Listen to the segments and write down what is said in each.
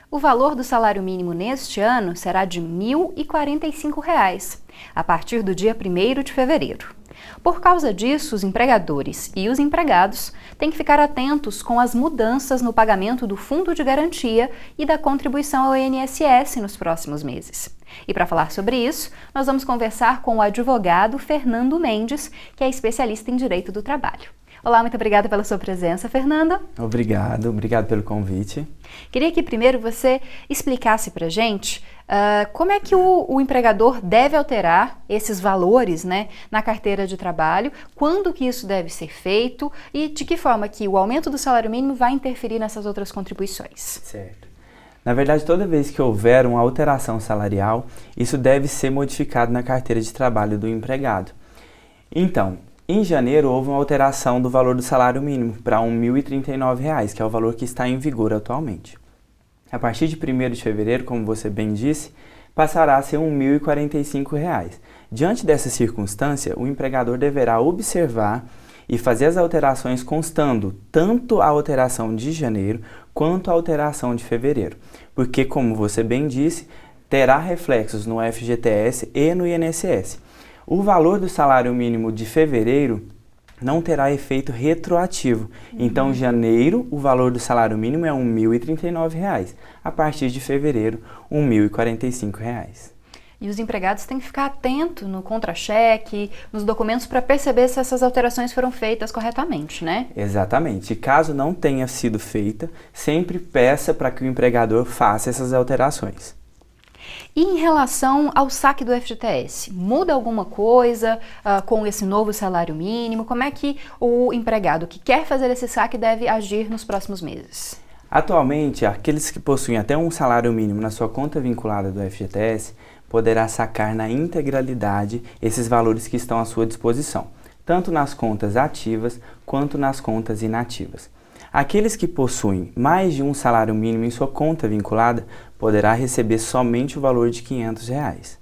O valor do salário mínimo neste ano será de R$ 1.045, a partir do dia 1º de fevereiro. Por causa disso, os empregadores e os empregados têm que ficar atentos com as mudanças no pagamento do Fundo de Garantia e da contribuição ao INSS nos próximos meses. E para falar sobre isso, nós vamos conversar com o advogado Fernando Mendes, que é especialista em Direito do Trabalho. Olá, muito obrigada pela sua presença, Fernando. Obrigado pelo convite. Queria que primeiro você explicasse para a gente como é que o empregador deve alterar esses valores, né, na carteira de trabalho, quando que isso deve ser feito e de que forma que o aumento do salário mínimo vai interferir nessas outras contribuições. Certo. Na verdade, toda vez que houver uma alteração salarial, isso deve ser modificado na carteira de trabalho do empregado. Então, em janeiro, houve uma alteração do valor do salário mínimo para R$ 1.039, que é o valor que está em vigor atualmente. A partir de 1º de fevereiro, como você bem disse, passará a ser R$ 1.045. Diante dessa circunstância, o empregador deverá observar e fazer as alterações constando tanto a alteração de janeiro quanto a alteração de fevereiro, porque, como você bem disse, terá reflexos no FGTS e no INSS. O valor do salário mínimo de fevereiro não terá efeito retroativo. Então, em janeiro, o valor do salário mínimo é R$ 1.039. A partir de fevereiro, R$ 1.045. E os empregados têm que ficar atentos no contra-cheque, nos documentos, para perceber se essas alterações foram feitas corretamente, né? Exatamente. Caso não tenha sido feita, sempre peça para que o empregador faça essas alterações. E em relação ao saque do FGTS, muda alguma coisa com esse novo salário mínimo? Como é que o empregado que quer fazer esse saque deve agir nos próximos meses? Atualmente, aqueles que possuem até um salário mínimo na sua conta vinculada do FGTS poderá sacar na integralidade esses valores que estão à sua disposição, tanto nas contas ativas quanto nas contas inativas. Aqueles que possuem mais de um salário mínimo em sua conta vinculada poderá receber somente o valor de R$ 500.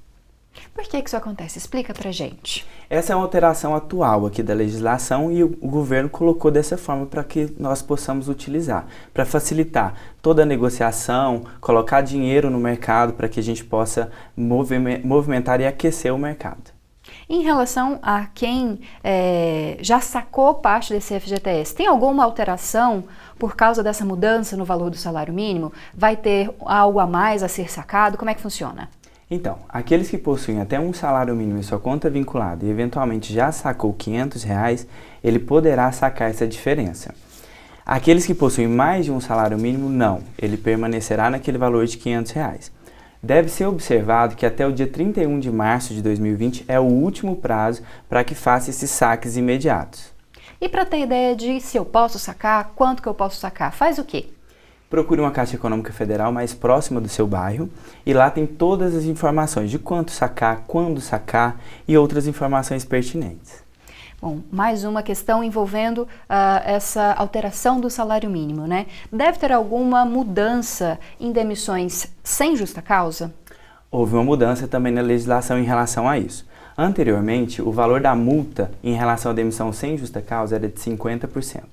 Por que isso acontece? Explica pra gente. Essa é uma alteração atual aqui da legislação e o governo colocou dessa forma para que nós possamos utilizar, para facilitar toda a negociação, colocar dinheiro no mercado para que a gente possa movimentar e aquecer o mercado. Em relação a quem já sacou parte desse FGTS, tem alguma alteração por causa dessa mudança no valor do salário mínimo? Vai ter algo a mais a ser sacado? Como é que funciona? Então, aqueles que possuem até um salário mínimo em sua conta vinculada e eventualmente já sacou R$ 500, ele poderá sacar essa diferença. Aqueles que possuem mais de um salário mínimo, não, ele permanecerá naquele valor de R$ 500. Deve ser observado que até o dia 31 de março de 2020 é o último prazo para que faça esses saques imediatos. E para ter ideia de se eu posso sacar, quanto que eu posso sacar, faz o quê? Procure uma Caixa Econômica Federal mais próxima do seu bairro e lá tem todas as informações de quanto sacar, quando sacar e outras informações pertinentes. Bom, mais uma questão envolvendo essa alteração do salário mínimo, né? Deve ter alguma mudança em demissões sem justa causa? Houve uma mudança também na legislação em relação a isso. Anteriormente, o valor da multa em relação à demissão sem justa causa era de 50%,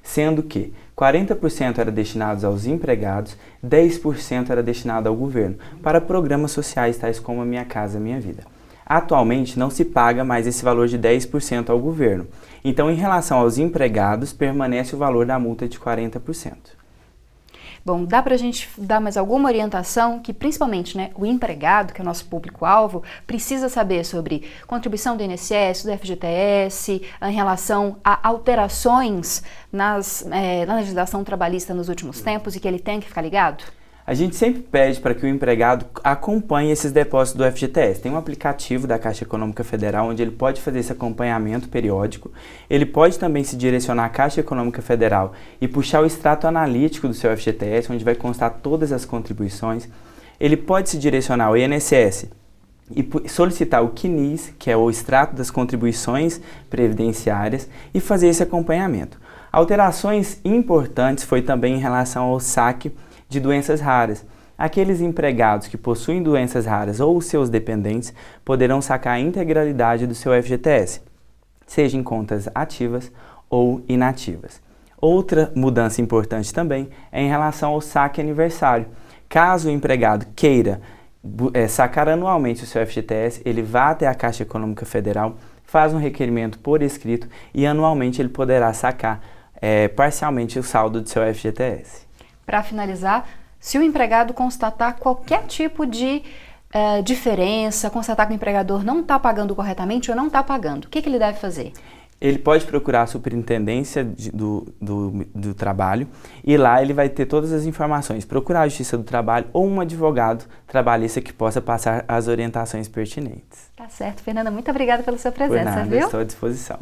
sendo que 40% era destinado aos empregados, 10% era destinado ao governo, para programas sociais tais como a Minha Casa Minha Vida. Atualmente não se paga mais esse valor de 10% ao governo. Então, em relação aos empregados, permanece o valor da multa de 40%. Bom, dá pra gente dar mais alguma orientação que, principalmente, né, o empregado, que é o nosso público-alvo, precisa saber sobre contribuição do INSS, do FGTS, em relação a alterações na legislação trabalhista nos últimos tempos e que ele tem que ficar ligado? A gente sempre pede para que o empregado acompanhe esses depósitos do FGTS. Tem um aplicativo da Caixa Econômica Federal onde ele pode fazer esse acompanhamento periódico. Ele pode também se direcionar à Caixa Econômica Federal e puxar o extrato analítico do seu FGTS, onde vai constar todas as contribuições. Ele pode se direcionar ao INSS e solicitar o CNIS, que é o extrato das contribuições previdenciárias, e fazer esse acompanhamento. Alterações importantes foi também em relação ao saque de doenças raras. Aqueles empregados que possuem doenças raras ou os seus dependentes poderão sacar a integralidade do seu FGTS, seja em contas ativas ou inativas. Outra mudança importante também é em relação ao saque aniversário. Caso o empregado queira sacar anualmente o seu FGTS, ele vai até a Caixa Econômica Federal, faz um requerimento por escrito e anualmente ele poderá sacar parcialmente o saldo do seu FGTS. Para finalizar, se o empregado constatar qualquer tipo de diferença, constatar que o empregador não está pagando corretamente ou não está pagando, o que ele deve fazer? Ele pode procurar a superintendência do trabalho e lá ele vai ter todas as informações. Procurar a Justiça do Trabalho ou um advogado trabalhista que possa passar as orientações pertinentes. Tá certo, Fernanda. Muito obrigada pela sua presença, Por nada, viu? estou à disposição.